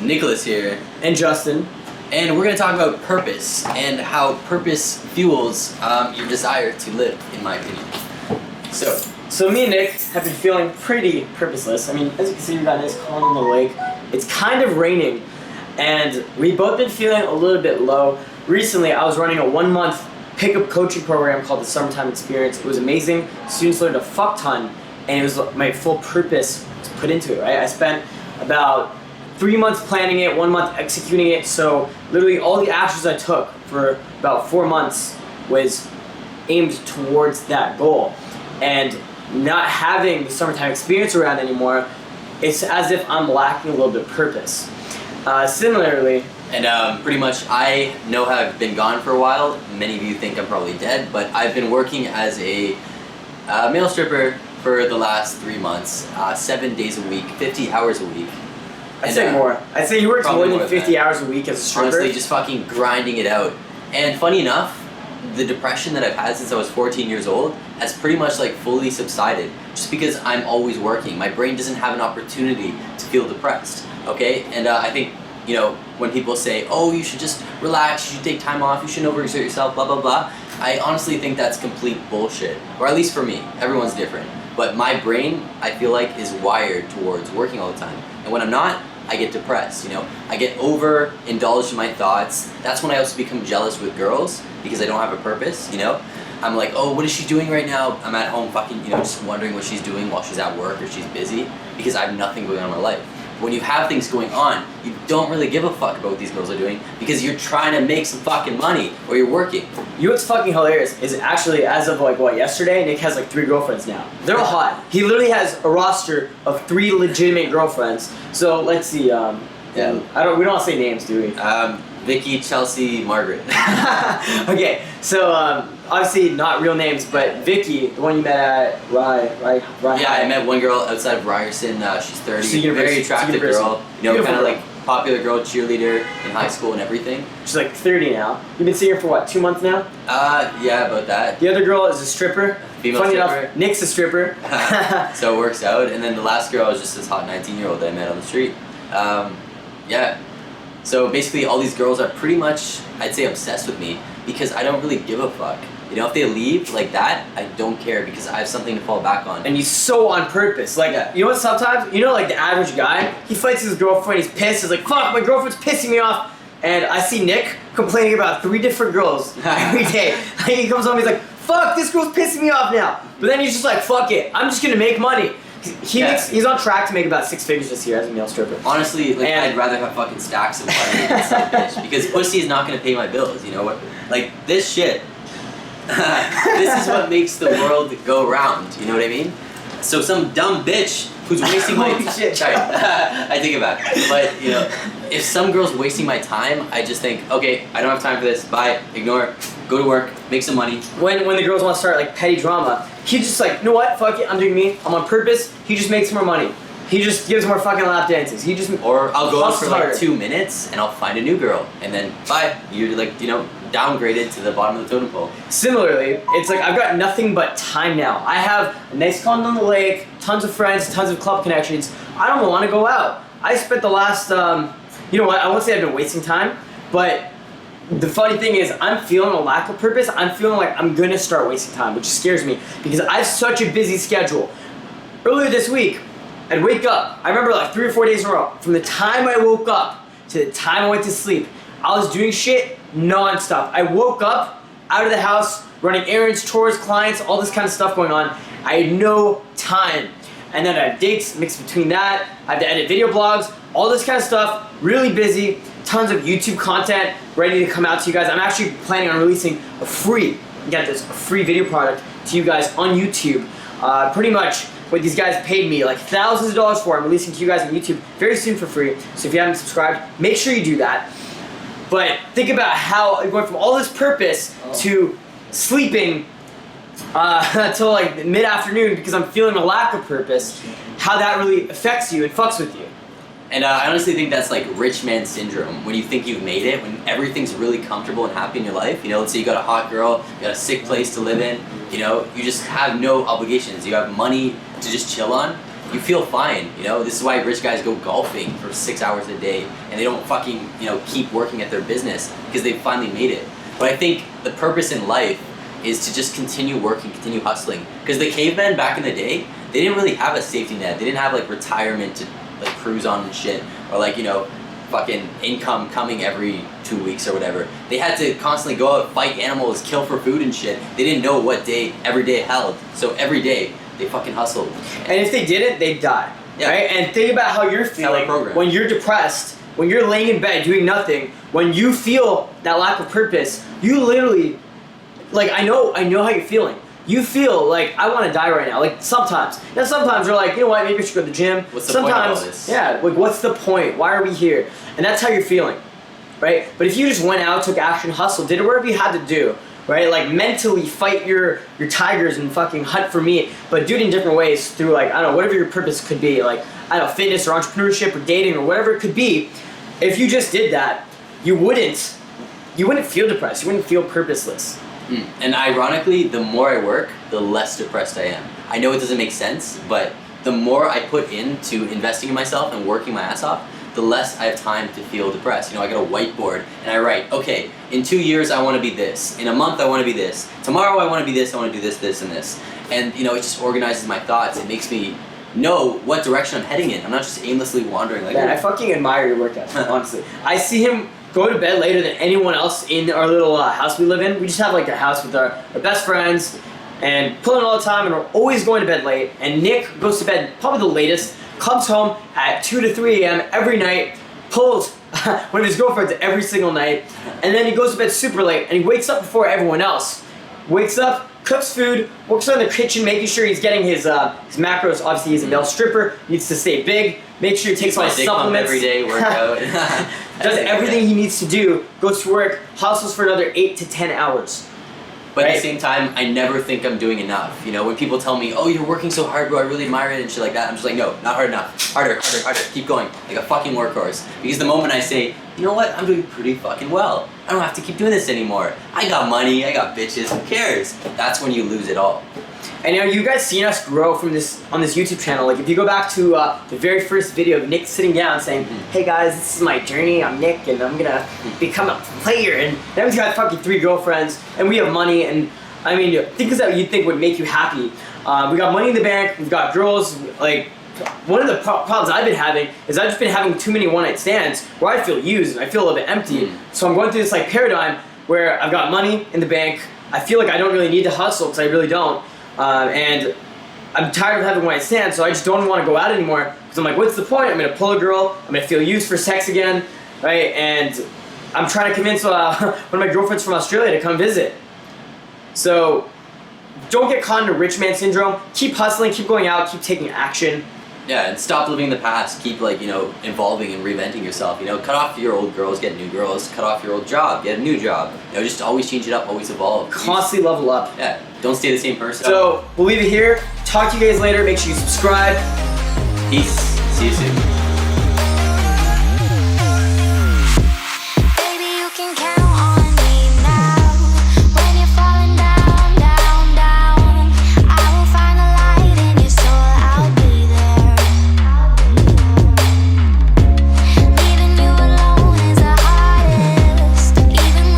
Nicholas here. And Justin. And we're going to talk about purpose and how purpose fuels your desire to live, in my opinion. So me and Nick have been feeling pretty purposeless. I mean, as you can see, we got a nice calm on the lake. It's kind of raining, and we've both been feeling a little bit low. Recently, I was running a 1-month pickup coaching program called the Summertime Experience. It was amazing. Students learned a fuck ton, and it was my full purpose to put into it, right? I spent about 3 months planning it, 1 month executing it. So literally all the actions I took for about 4 months was aimed towards that goal. And not having the Summertime Experience around anymore, it's as if I'm lacking a little bit of purpose. Similarly, and pretty much I know how I've been gone for a while. Many of you think I'm probably dead, but I've been working as a male stripper for the last 3 months, 7 days a week, 50 hours a week. I'd say more. I'd say you worked more than 50 hours a week as a stripper. Honestly, just fucking grinding it out. And funny enough, the depression that I've had since I was 14 years old has pretty much like fully subsided, just because I'm always working. My brain doesn't have an opportunity to feel depressed, okay? And I think, you know, when people say, oh, you should just relax, you should take time off, you shouldn't overexert yourself, blah, blah, blah, I honestly think that's complete bullshit. Or at least for me. Everyone's different. But my brain, I feel like, is wired towards working all the time. And when I'm not, I get depressed, you know? I get overindulged in my thoughts. That's when I also become jealous with girls, because I don't have a purpose, you know? I'm like, oh, what is she doing right now? I'm at home fucking, you know, just wondering what she's doing while she's at work or she's busy, because I have nothing going on in my life. When you have things going on, you don't really give a fuck about what these girls are doing because you're trying to make some fucking money or you're working. You know what's fucking hilarious is actually, as of like, yesterday, Nick has like 3 girlfriends now. They're all hot. He literally has a roster of 3 legitimate girlfriends. So let's see, we don't want to say names, do we? Vicky, Chelsea, Margaret. Okay, so obviously not real names, but Vicky, the one you met at Rye. Yeah, I met one girl outside of Ryerson. She's 30, very attractive girl. You know, kind of like popular girl, cheerleader in high school and everything. She's like 30 now. You've been seeing her for what, 2 months now? Yeah, about that. The other girl is a stripper. Female Funny stripper. enough, Nick's a stripper. So it works out. And then the last girl was just this hot 19-year-old that I met on the street. Yeah. So basically all these girls are pretty much, I'd say, obsessed with me because I don't really give a fuck. You know, if they leave like that, I don't care because I have something to fall back on. And he's so on purpose. Like, you know what, sometimes, you know, like the average guy, he fights his girlfriend, he's pissed, he's like, fuck, my girlfriend's pissing me off. And I see Nick complaining about 3 different girls every day. He comes home, he's like, fuck, this girl's pissing me off now. But then he's just like, fuck it, I'm just gonna make money. He's on track to make about 6 figures this year as a male stripper. Honestly, like, I'd rather have fucking stacks of money than some bitch because pussy is not gonna pay my bills. You know what? Like this shit. This is what makes the world go round. You know what I mean? So some dumb bitch who's wasting my time. I think about it. But you know, if some girl's wasting my time, I just think, okay, I don't have time for this. Bye. Ignore. Go to work. Make some money. When the girls want to start like petty drama, he's just like, you know what? Fuck it. I'm doing me. I'm on purpose. He just makes more money. He just gives more fucking lap dances. Or I'll go out for like 2 minutes and I'll find a new girl and then bye. You're like, you know, downgraded to the bottom of the totem pole. Similarly, it's like I've got nothing but time now. I have a nice condo on the lake, tons of friends, tons of club connections. I don't want to go out. I spent the last, you know what? I won't say I've been wasting time, but the funny thing is I'm feeling a lack of purpose. I'm feeling like I'm gonna start wasting time, which scares me because I have such a busy schedule. Earlier this week, I'd wake up. I remember like 3 or 4 days in a row. From the time I woke up to the time I went to sleep, I was doing shit non-stop. I woke up out of the house, running errands, chores, clients, all this kind of stuff going on. I had no time. And then I have dates mixed between that. I have to edit video blogs, all this kind of stuff. Really busy. Tons of YouTube content ready to come out to you guys. I'm actually planning on releasing a free video product to you guys on YouTube. Pretty much what these guys paid me like thousands of dollars for. I'm releasing to you guys on YouTube very soon for free. So if you haven't subscribed, make sure you do that. But think about how going from all this purpose to sleeping until like mid-afternoon because I'm feeling a lack of purpose, how that really affects you and fucks with you. And I honestly think that's like rich man syndrome, when you think you've made it, when everything's really comfortable and happy in your life. You know, let's say you got a hot girl, you got a sick place to live in, you know, you just have no obligations. You have money to just chill on. you feel fine, you know? This is why rich guys go golfing for 6 hours a day and they don't fucking, you know, keep working at their business because they finally made it. But I think the purpose in life is to just continue working, continue hustling. Because the cavemen back in the day, they didn't really have a safety net. They didn't have like retirement to like cruise on and shit, or like, you know, fucking income coming every 2 weeks or whatever. They had to constantly go out, fight animals, kill for food and shit. They didn't know what day every day held. So every day they fucking hustled. And if they didn't, they'd die. Yeah. Right? And think about how you're feeling when you're depressed, when you're laying in bed doing nothing, when you feel that lack of purpose, you literally, like, I know how you're feeling. You feel like, I want to die right now. Like, sometimes. And sometimes you're like, you know what, maybe I should go to the gym. What's the point of all this? Yeah, like, what's the point? Why are we here? And that's how you're feeling, right? But if you just went out, took action, hustled, did whatever you had to do, right? Like, mentally fight your tigers and fucking hunt for meat, but do it in different ways through, like, I don't know, whatever your purpose could be. Like, I don't know, fitness or entrepreneurship or dating or whatever it could be. If you just did that, you wouldn't feel depressed. You wouldn't feel purposeless. And ironically, the more I work, the less depressed I am. I know it doesn't make sense, but the more I put into investing in myself and working my ass off, the less I have time to feel depressed. You know, I got a whiteboard and I write, okay, in 2 years I want to be this. In a month I want to be this. Tomorrow I want to be this. I want to do this, this, and this. And, you know, it just organizes my thoughts. It makes me know what direction I'm heading in. I'm not just aimlessly wandering. Like, man, I fucking admire your work ethic, honestly. I see him go to bed later than anyone else in our little house we live in. We just have like a house with our best friends and pulling all the time, and we're always going to bed late. And Nick goes to bed probably the latest, comes home at 2 to 3 a.m. every night, pulls one of his girlfriends every single night, and then he goes to bed super late and he wakes up before everyone else. Wakes up, cooks food, works on the kitchen, making sure he's getting his macros. Obviously, he's a male stripper, needs to stay big. Make sure he takes all his supplements every day, work out. Does everything he needs to do, goes to work, hustles for another 8 to 10 hours. But right? At the same time, I never think I'm doing enough. You know, when people tell me, oh, you're working so hard, bro, I really admire it and shit like that, I'm just like, no, not hard enough. Harder, harder, harder. Keep going. Like a fucking workhorse. Because the moment I say, you know what, I'm doing pretty fucking well. I don't have to keep doing this anymore. I got money, I got bitches, who cares? That's when you lose it all. And you know, you guys seen us grow from this on this YouTube channel. Like, if you go back to the very first video of Nick sitting down saying, hey guys, this is my journey, I'm Nick, and I'm gonna become a player. And now he's got fucking 3 girlfriends, and we have money, and I mean, things that you'd think would make you happy. We got money in the bank, we've got girls. Like, one of the problems I've been having is I've just been having too many one-night stands where I feel used and I feel a little bit empty. So I'm going through this like paradigm where I've got money in the bank, I feel like I don't really need to hustle because I really don't. And I'm tired of having one-night stands, so I just don't want to go out anymore because I'm like, what's the point? I'm going to pull a girl, I'm going to feel used for sex again, right? And I'm trying to convince one of my girlfriends from Australia to come visit. So don't get caught in a rich man syndrome. Keep hustling, keep going out, keep taking action. Yeah, and stop living the past. Keep, like, you know, evolving and reinventing yourself. You know, cut off your old girls, get new girls. Cut off your old job, get a new job. You know, just always change it up, always evolve. Constantly level up. Yeah, don't stay the same person. So we'll leave it here. Talk to you guys later. Make sure you subscribe. Peace. See you soon.